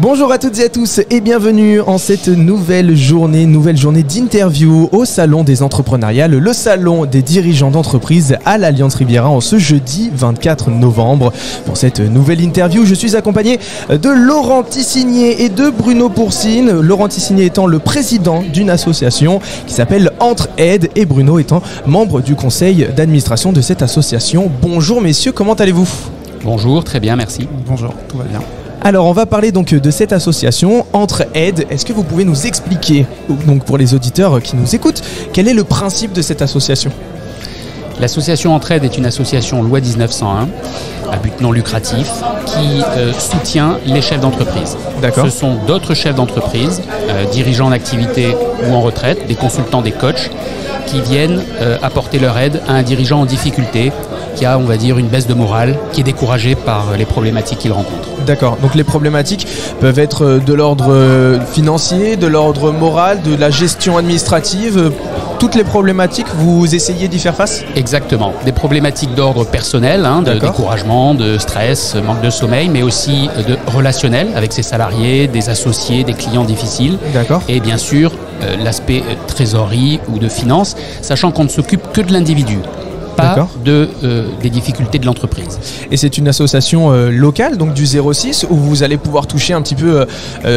Bonjour à toutes et à tous et bienvenue en cette nouvelle journée d'interview au Salon des Entrepreneuriales, le salon des dirigeants d'entreprise à l'Alliance Riviera en ce jeudi 24 novembre. Pour cette nouvelle interview, je suis accompagné de Laurent Tissigné et de Bruno Poursine. Laurent Tissigné étant le président d'une association qui s'appelle Entre-Aide et Bruno étant membre du conseil d'administration de cette association. Bonjour messieurs, comment allez-vous ? Bonjour, très bien, merci. Bonjour, tout va bien. Alors on va parler donc de cette association Entre-Aide. Est-ce que vous pouvez nous expliquer, donc pour les auditeurs qui nous écoutent, quel est le principe de cette association ? L'association Entre-Aide est une association loi 1901 à but non lucratif qui soutient les chefs d'entreprise. D'accord. Ce sont d'autres chefs d'entreprise, dirigeants en activité ou en retraite, des consultants, des coachs, qui viennent apporter leur aide à un dirigeant en difficulté qui a, on va dire, une baisse de morale, qui est découragé par les problématiques qu'il rencontre. D'accord, donc les problématiques peuvent être de l'ordre financier, de l'ordre moral, de la gestion administrative. Toutes les problématiques, vous essayez d'y faire face ? Exactement, des problématiques d'ordre personnel, de découragement, de stress, manque de sommeil, mais aussi de relationnel avec ses salariés, des associés, des clients difficiles. D'accord. Et bien sûr, l'aspect trésorerie ou de finance, sachant qu'on ne s'occupe que de l'individu, pas des difficultés de l'entreprise. Et c'est une association locale, donc du 06, où vous allez pouvoir toucher un petit peu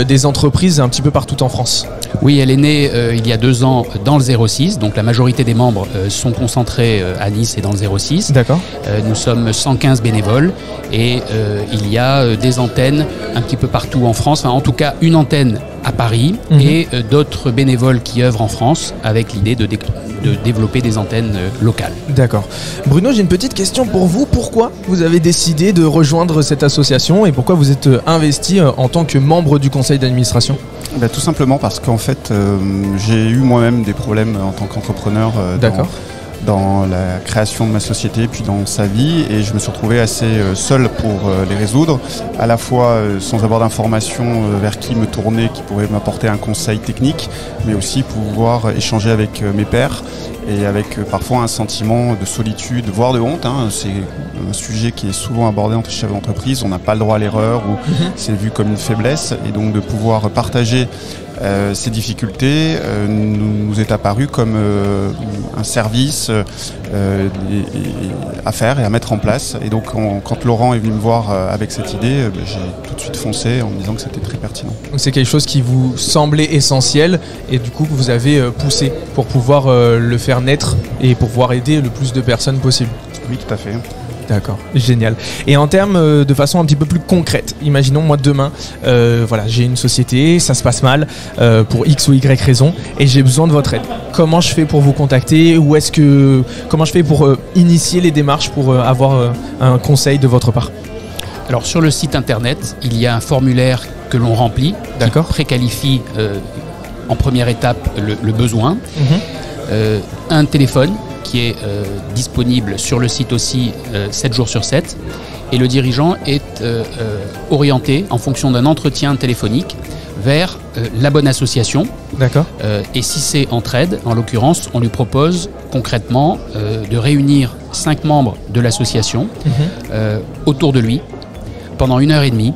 des entreprises un petit peu partout en France. Oui, elle est née il y a 2 ans dans le 06, donc la majorité des membres sont concentrés à Nice et dans le 06. D'accord. Nous sommes 115 bénévoles et il y a des antennes un petit peu partout en France, en tout cas une antenne à Paris et d'autres bénévoles qui œuvrent en France avec l'idée de développer des antennes locales. D'accord. Bruno, j'ai une petite question pour vous. Pourquoi vous avez décidé de rejoindre cette association et pourquoi vous êtes investi en tant que membre du conseil d'administration ? Tout simplement parce qu'en fait, j'ai eu moi-même des problèmes en tant qu'entrepreneur dans la création de ma société, puis dans sa vie, et je me suis retrouvé assez seul pour les résoudre, à la fois sans avoir d'informations vers qui me tourner, qui pourrait m'apporter un conseil technique, mais aussi pouvoir échanger avec mes pairs, et avec parfois un sentiment de solitude, voire de honte. C'est un sujet qui est souvent abordé entre chefs d'entreprise, on n'a pas le droit à l'erreur, ou c'est vu comme une faiblesse, et donc de pouvoir partager ces difficultés nous est apparu comme un service à faire et à mettre en place. Et donc quand Laurent est venu me voir avec cette idée, j'ai tout de suite foncé en me disant que c'était très pertinent. Donc c'est quelque chose qui vous semblait essentiel et du coup vous avez poussé pour pouvoir le faire naître et pour pouvoir aider le plus de personnes possible. Oui, tout à fait. D'accord, génial. Et en termes de façon un petit peu plus concrète, imaginons moi demain, j'ai une société, ça se passe mal pour X ou Y raison et j'ai besoin de votre aide. Comment je fais pour vous contacter ou comment je fais pour initier les démarches pour avoir un conseil de votre part ? Alors sur le site internet, il y a un formulaire que l'on remplit qui préqualifie en première étape le besoin. Un téléphone qui est disponible sur le site aussi 7 jours sur 7. Et le dirigeant est orienté en fonction d'un entretien téléphonique vers la bonne association. D'accord. Et si c'est Entre-Aide, en l'occurrence, on lui propose concrètement de réunir 5 membres de l'association autour de lui pendant 1h30.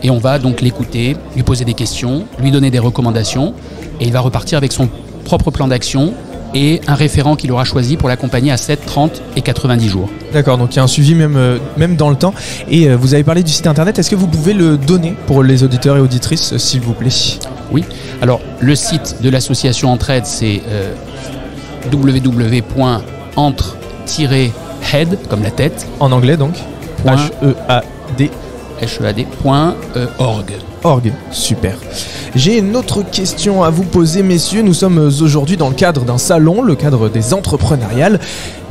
Et on va donc l'écouter, lui poser des questions, lui donner des recommandations. Et il va repartir avec son propre plan d'action et un référent qu'il aura choisi pour l'accompagner à 7, 30 et 90 jours. D'accord, donc il y a un suivi même dans le temps. Et vous avez parlé du site internet, est-ce que vous pouvez le donner pour les auditeurs et auditrices, s'il vous plaît ? Oui, alors le site de l'association Entre-Aide, c'est www.entre-aide, comme la tête. En anglais donc HEAD.org. Super. J'ai une autre question à vous poser, messieurs. Nous sommes aujourd'hui dans le cadre d'un salon, le cadre des entrepreneuriales.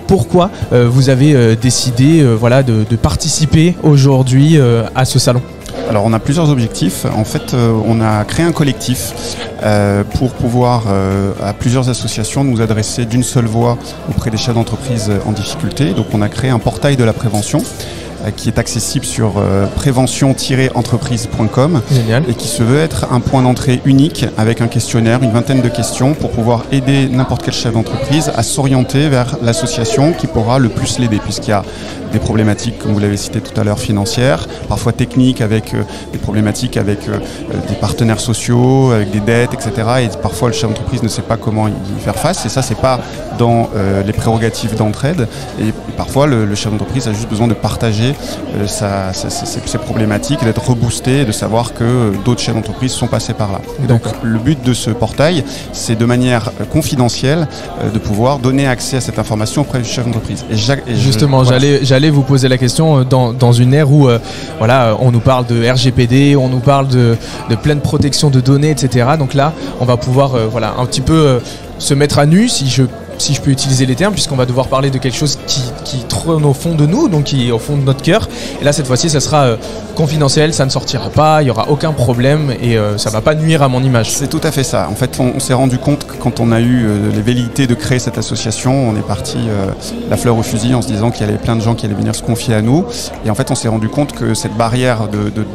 Pourquoi vous avez décidé de participer aujourd'hui à ce salon ? Alors on a plusieurs objectifs. En fait, on a créé un collectif pour pouvoir, à plusieurs associations, nous adresser d'une seule voix auprès des chefs d'entreprise en difficulté. Donc on a créé un portail de la prévention qui est accessible sur prévention-entreprise.com et qui se veut être un point d'entrée unique avec un questionnaire, une vingtaine de questions pour pouvoir aider n'importe quel chef d'entreprise à s'orienter vers l'association qui pourra le plus l'aider, puisqu'il y a des problématiques, comme vous l'avez cité tout à l'heure, financières, parfois techniques avec des problématiques avec des partenaires sociaux, avec des dettes, etc. Et parfois le chef d'entreprise ne sait pas comment y faire face, et ça c'est pas dans les prérogatives d'entraide, et parfois le chef d'entreprise a juste besoin de partager ses problématiques, d'être reboosté et de savoir que d'autres chefs d'entreprise sont passés par là. Et donc le but de ce portail, c'est de manière confidentielle de pouvoir donner accès à cette information auprès du chef d'entreprise. Justement, j'allais vous poser la question dans une ère où voilà, on nous parle de RGPD, on nous parle de pleine protection de données, etc. Donc là, on va pouvoir voilà, un petit peu se mettre à nu, si je peux utiliser les termes, puisqu'on va devoir parler de quelque chose qui trône au fond de nous, donc qui est au fond de notre cœur. Et là, cette fois-ci, ça sera confidentiel, ça ne sortira pas, il n'y aura aucun problème et ça ne va pas nuire à mon image. C'est tout à fait ça. En fait, on s'est rendu compte que quand on a eu les velléités de créer cette association, on est parti la fleur au fusil en se disant qu'il y avait plein de gens qui allaient venir se confier à nous. Et en fait, on s'est rendu compte que cette barrière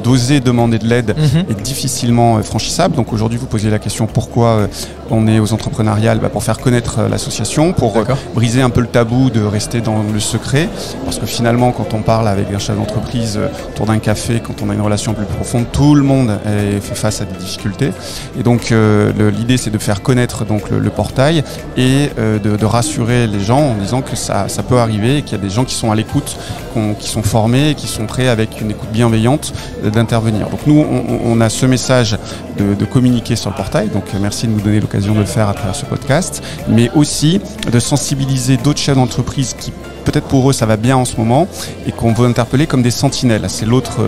d'oser demander de l'aide est difficilement franchissable. Donc aujourd'hui, vous posiez la question pourquoi on est aux entrepreneuriales, pour faire connaître l'association, pour briser un peu le tabou de rester dans le secret, parce que finalement quand on parle avec un chef d'entreprise autour d'un café, quand on a une relation plus profonde, tout le monde fait face à des difficultés, et donc l'idée c'est de faire connaître donc le portail et de rassurer les gens en disant que ça peut arriver et qu'il y a des gens qui sont à l'écoute, qui sont formés, qui sont prêts avec une écoute bienveillante d'intervenir. Donc nous on a ce message de communiquer sur le portail, donc merci de nous donner l'occasion de le faire à travers ce podcast, mais aussi de sensibiliser d'autres chefs d'entreprise qui peut-être pour eux ça va bien en ce moment et qu'on veut interpeller comme des sentinelles. C'est l'autre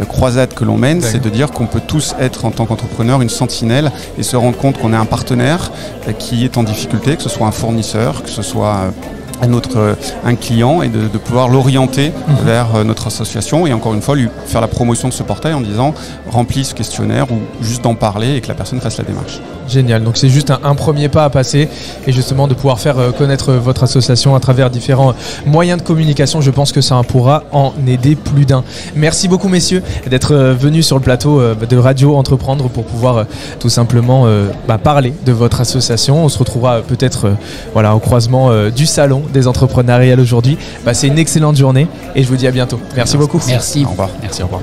croisade que l'on mène, c'est de dire qu'on peut tous être en tant qu'entrepreneur une sentinelle et se rendre compte qu'on est un partenaire qui est en difficulté, que ce soit un fournisseur, que ce soit un client, et de pouvoir l'orienter vers notre association et encore une fois lui faire la promotion de ce portail en disant remplis ce questionnaire ou juste d'en parler et que la personne fasse la démarche. Génial, donc c'est juste un premier pas à passer et justement de pouvoir faire connaître votre association à travers différents moyens de communication. Je pense que ça pourra en aider plus d'un. Merci beaucoup messieurs d'être venus sur le plateau de Radio Entreprendre pour pouvoir tout simplement parler de votre association. On se retrouvera peut-être au croisement du salon des entrepreneuriales aujourd'hui. C'est une excellente journée et je vous dis à bientôt. Merci beaucoup. Merci. Au revoir. Merci, au revoir.